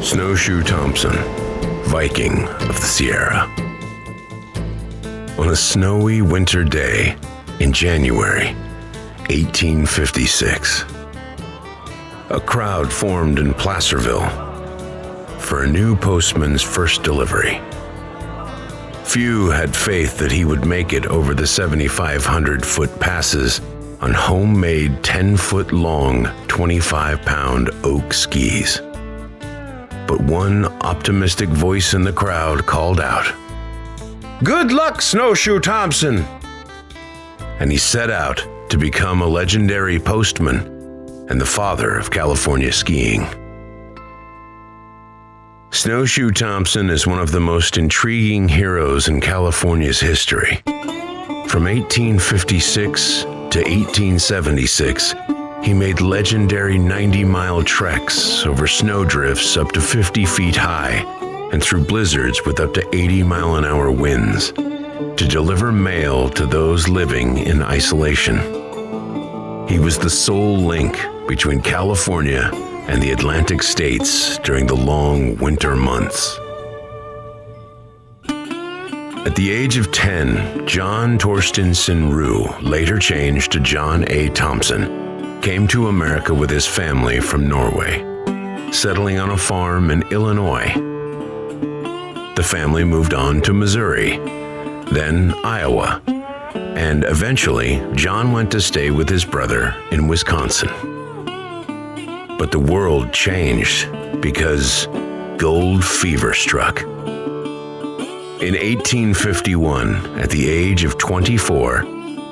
Snowshoe Thompson, Viking of the Sierra. On a snowy winter day in January 1856, a crowd formed in Placerville for a new postman's first delivery. Few had faith that he would make it over the 7,500-foot passes on homemade 10-foot-long, 25-pound oak skis. But one optimistic voice in the crowd called out, "Good luck, Snowshoe Thompson!" And he set out to become a legendary postman and the father of California skiing. Snowshoe Thompson is one of the most intriguing heroes in California's history. From 1856 to 1876, he made legendary 90-mile treks over snowdrifts up to 50 feet high and through blizzards with up to 80-mile-an-hour winds to deliver mail to those living in isolation. He was the sole link between California and the Atlantic states during the long winter months. At the age of 10, John Torstenson Rue, later changed to John A. Thompson, came to America with his family from Norway, settling on a farm in Illinois. The family moved on to Missouri, then Iowa, and eventually John went to stay with his brother in Wisconsin. But the world changed because gold fever struck. In 1851, at the age of 24,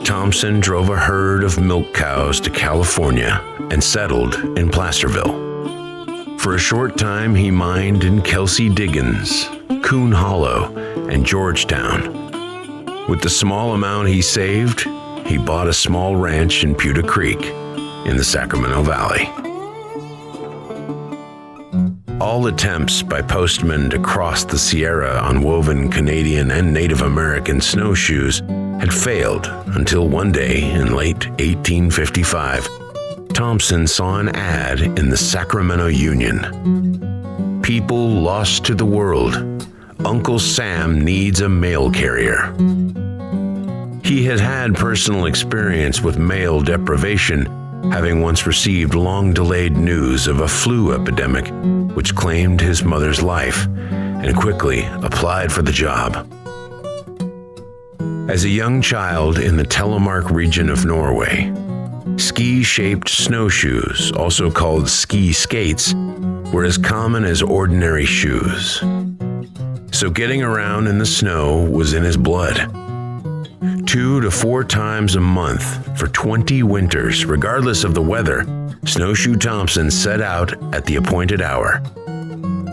Thompson drove a herd of milk cows to California and settled in Placerville. For a short time, he mined in Kelsey Diggins, Coon Hollow, and Georgetown. With the small amount he saved, he bought a small ranch in Pewter Creek in the Sacramento Valley. All attempts by postmen to cross the Sierra on woven Canadian and Native American snowshoes had failed until one day in late 1855, Thompson saw an ad in the Sacramento Union. "People lost to the world. Uncle Sam needs a mail carrier." He had had personal experience with mail deprivation, having once received long-delayed news of a flu epidemic which claimed his mother's life, and quickly applied for the job. As a young child in the Telemark region of Norway, ski-shaped snowshoes, also called ski skates, were as common as ordinary shoes. So getting around in the snow was in his blood. 2 to 4 times a month for 20 winters, regardless of the weather, Snowshoe Thompson set out at the appointed hour.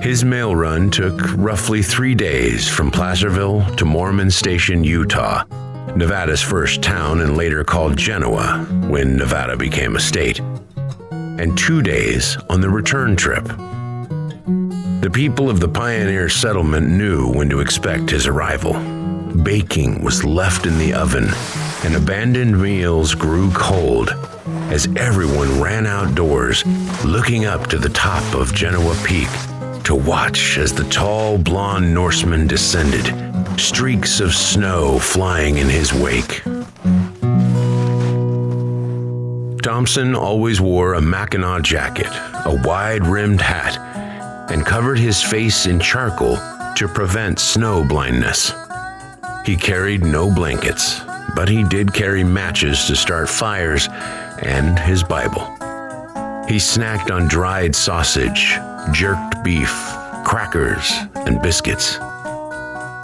His mail run took roughly 3 days from Placerville to Mormon Station, Utah, Nevada's first town and later called Genoa when Nevada became a state, and 2 days on the return trip. The people of the pioneer settlement knew when to expect his arrival. Baking was left in the oven, and abandoned meals grew cold as everyone ran outdoors, looking up to the top of Genoa Peak to watch as the tall, blonde Norseman descended, streaks of snow flying in his wake. Thompson always wore a Mackinaw jacket, a wide-rimmed hat, and covered his face in charcoal to prevent snow blindness. He carried no blankets, but he did carry matches to start fires and his Bible. He snacked on dried sausage, jerked beef, crackers, and biscuits.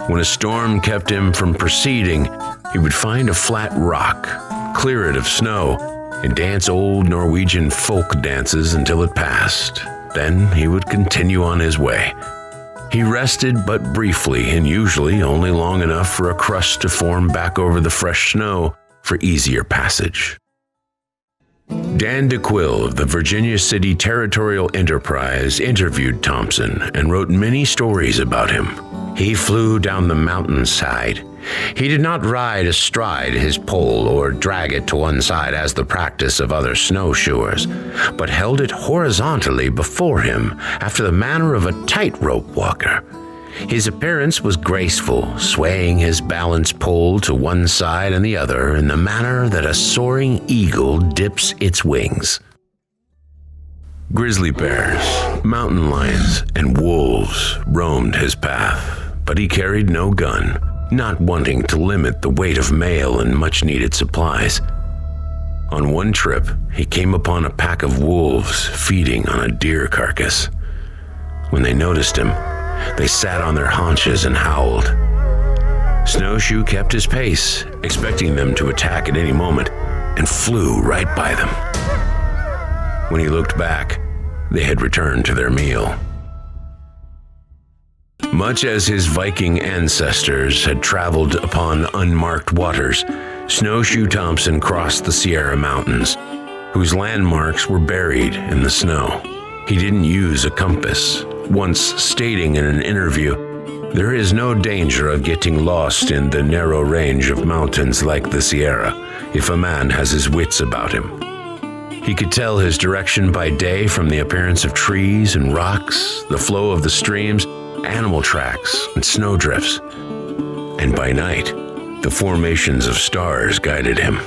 When a storm kept him from proceeding, he would find a flat rock, clear it of snow, and dance old Norwegian folk dances until it passed. Then he would continue on his way. He rested but briefly, and usually only long enough for a crust to form back over the fresh snow for easier passage. Dan DeQuille of the Virginia City Territorial Enterprise interviewed Thompson and wrote many stories about him. He flew down the mountainside He did not ride astride his pole or drag it to one side as the practice of other snowshoers, but held it horizontally before him after the manner of a tightrope walker. His appearance was graceful, swaying his balance pole to one side and the other in the manner that a soaring eagle dips its wings. Grizzly bears, mountain lions, and wolves roamed his path, but he carried no gun, not wanting to limit the weight of mail and much-needed supplies. On one trip, he came upon a pack of wolves feeding on a deer carcass. When they noticed him, they sat on their haunches and howled. Snowshoe kept his pace, expecting them to attack at any moment, and flew right by them. When he looked back, they had returned to their meal. Much as his Viking ancestors had traveled upon unmarked waters, Snowshoe Thompson crossed the Sierra Mountains, whose landmarks were buried in the snow. He didn't use a compass, once stating in an interview, "There is no danger of getting lost in the narrow range of mountains like the Sierra, if a man has his wits about him." He could tell his direction by day from the appearance of trees and rocks, the flow of the streams, animal tracks, and snowdrifts. And by night, the formations of stars guided him.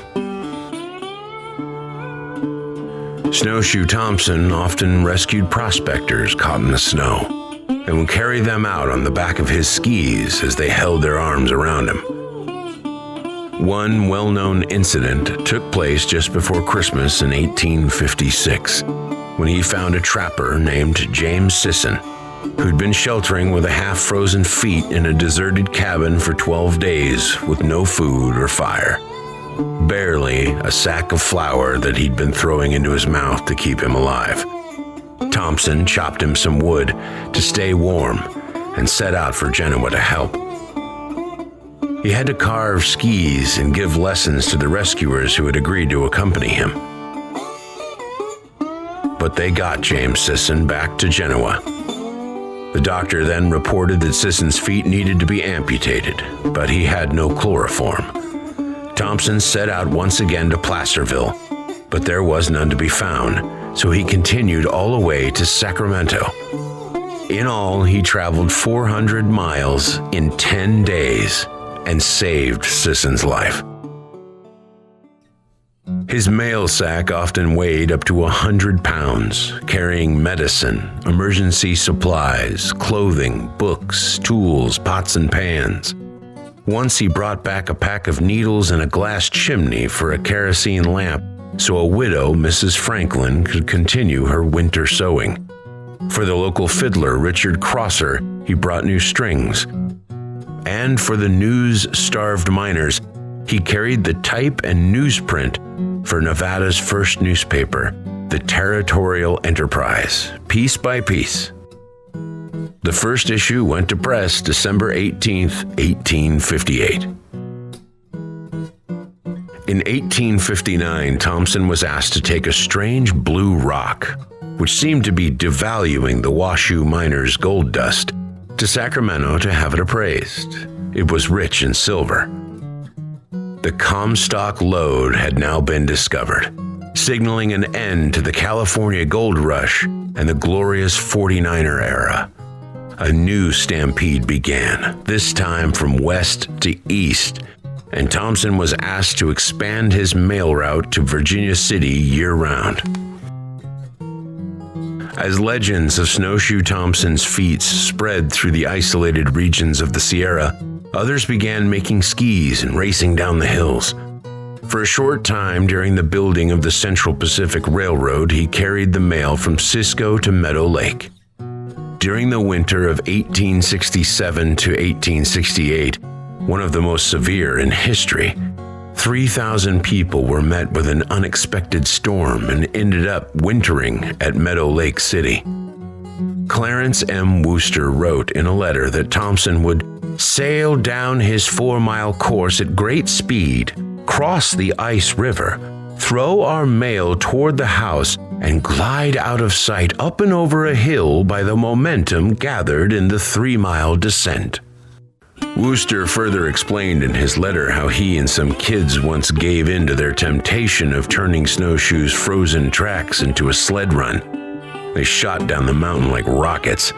Snowshoe Thompson often rescued prospectors caught in the snow and would carry them out on the back of his skis as they held their arms around him. One well-known incident took place just before Christmas in 1856, when he found a trapper named James Sisson, who'd been sheltering with a half-frozen feet in a deserted cabin for 12 days with no food or fire. Barely a sack of flour that he'd been throwing into his mouth to keep him alive. Thompson chopped him some wood to stay warm and set out for Genoa to help. He had to carve skis and give lessons to the rescuers who had agreed to accompany him. But they got James Sisson back to Genoa. The doctor then reported that Sisson's feet needed to be amputated, but he had no chloroform. Thompson set out once again to Placerville, but there was none to be found, so he continued all the way to Sacramento. In all, he traveled 400 miles in 10 days and saved Sisson's life. His mail sack often weighed up to 100 pounds, carrying medicine, emergency supplies, clothing, books, tools, pots and pans. Once he brought back a pack of needles and a glass chimney for a kerosene lamp, so a widow, Mrs. Franklin, could continue her winter sewing. For the local fiddler, Richard Crosser, he brought new strings. And for the news-starved miners, he carried the type and newsprint for Nevada's first newspaper, the Territorial Enterprise, piece by piece. The first issue went to press December 18, 1858. In 1859, Thompson was asked to take a strange blue rock, which seemed to be devaluing the Washoe miners' gold dust, to Sacramento to have it appraised. It was rich in silver. The Comstock lode had now been discovered, signaling an end to the California gold rush and the glorious 49er era. A new stampede began, this time from west to east, and Thompson was asked to expand his mail route to Virginia City year-round. As legends of Snowshoe Thompson's feats spread through the isolated regions of the Sierra, others began making skis and racing down the hills. For a short time during the building of the Central Pacific Railroad, he carried the mail from Cisco to Meadow Lake. During the winter of 1867 to 1868, one of the most severe in history, 3,000 people were met with an unexpected storm and ended up wintering at Meadow Lake City. Clarence M. Wooster wrote in a letter that Thompson would sail down his 4-mile course at great speed, cross the ice river, throw our mail toward the house, and glide out of sight up and over a hill by the momentum gathered in the 3-mile descent. Wooster further explained in his letter how he and some kids once gave in to their temptation of turning Snowshoe's frozen tracks into a sled run. They shot down the mountain like rockets.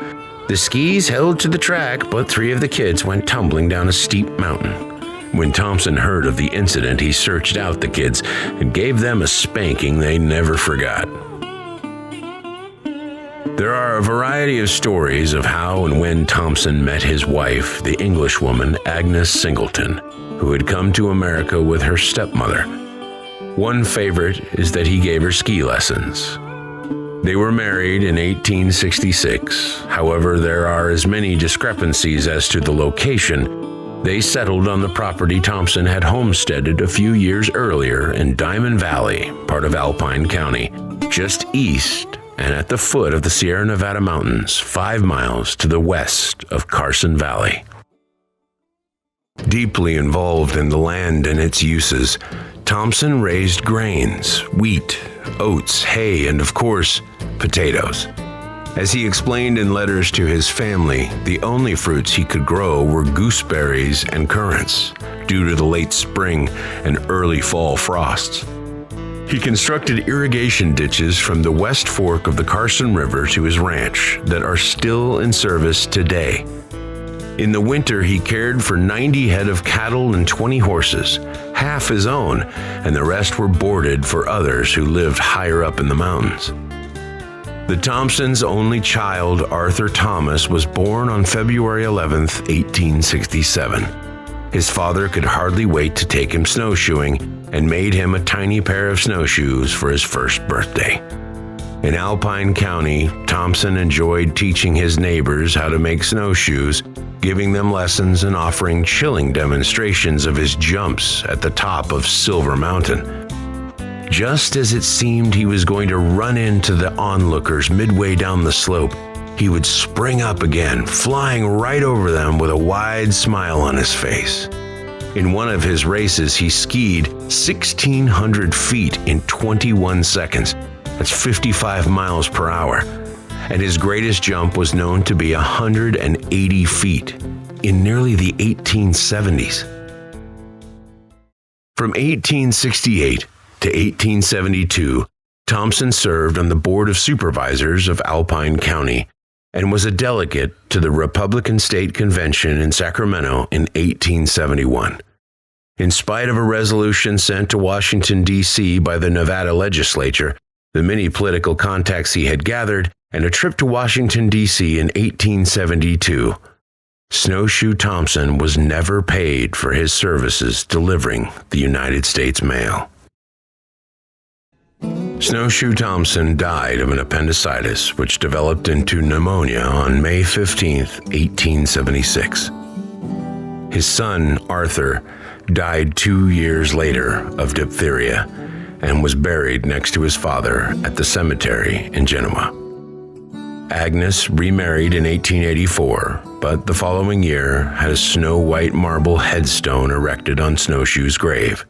The skis held to the track, but 3 of the kids went tumbling down a steep mountain. When Thompson heard of the incident, he searched out the kids and gave them a spanking they never forgot. There are a variety of stories of how and when Thompson met his wife, the Englishwoman Agnes Singleton, who had come to America with her stepmother. One favorite is that he gave her ski lessons. They were married in 1866. However, there are as many discrepancies as to the location. They settled on the property Thompson had homesteaded a few years earlier in Diamond Valley, part of Alpine County, just east and at the foot of the Sierra Nevada mountains, 5 miles to the west of Carson Valley. Deeply involved in the land and its uses, Thompson raised grains, wheat, oats, hay, and of course, potatoes. As he explained in letters to his family, the only fruits he could grow were gooseberries and currants, due to the late spring and early fall frosts. He constructed irrigation ditches from the West Fork of the Carson River to his ranch that are still in service today. In the winter, he cared for 90 head of cattle and 20 horses, half his own, and the rest were boarded for others who lived higher up in the mountains. The Thompsons' only child, Arthur Thomas, was born on February 11, 1867. His father could hardly wait to take him snowshoeing and made him a tiny pair of snowshoes for his first birthday. In Alpine County, Thompson enjoyed teaching his neighbors how to make snowshoes, giving them lessons and offering chilling demonstrations of his jumps at the top of Silver Mountain. Just as it seemed he was going to run into the onlookers midway down the slope, he would spring up again, flying right over them with a wide smile on his face. In one of his races, he skied 1,600 feet in 21 seconds. That's 55 miles per hour. And his greatest jump was known to be 180 feet in nearly the 1870s. From 1868 to 1872, Thompson served on the Board of Supervisors of Alpine County and was a delegate to the Republican State Convention in Sacramento in 1871. In spite of a resolution sent to Washington, D.C. by the Nevada legislature, the many political contacts he had gathered, and a trip to Washington, D.C. in 1872, Snowshoe Thompson was never paid for his services delivering the United States mail. Snowshoe Thompson died of an appendicitis which developed into pneumonia on May 15, 1876. His son, Arthur, died 2 years later of diphtheria and was buried next to his father at the cemetery in Genoa. Agnes remarried in 1884, but the following year had a snow-white marble headstone erected on Snowshoe's grave,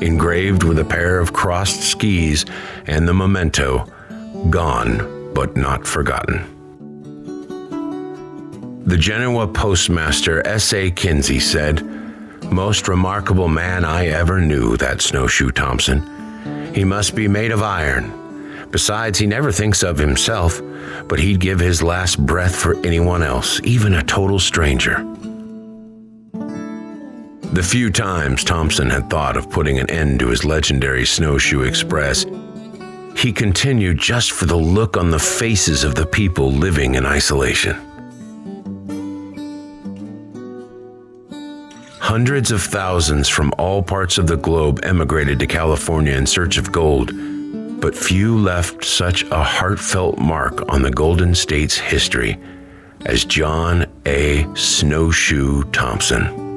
engraved with a pair of crossed skis and the memento, "Gone but not forgotten." The Genoa postmaster S.A. Kinsey said, "Most remarkable man I ever knew, that Snowshoe Thompson. He must be made of iron. Besides, he never thinks of himself, but he'd give his last breath for anyone else, even a total stranger." The few times Thompson had thought of putting an end to his legendary Snowshoe Express, he continued just for the look on the faces of the people living in isolation. Hundreds of thousands from all parts of the globe emigrated to California in search of gold, but few left such a heartfelt mark on the Golden State's history as John A. Snowshoe Thompson.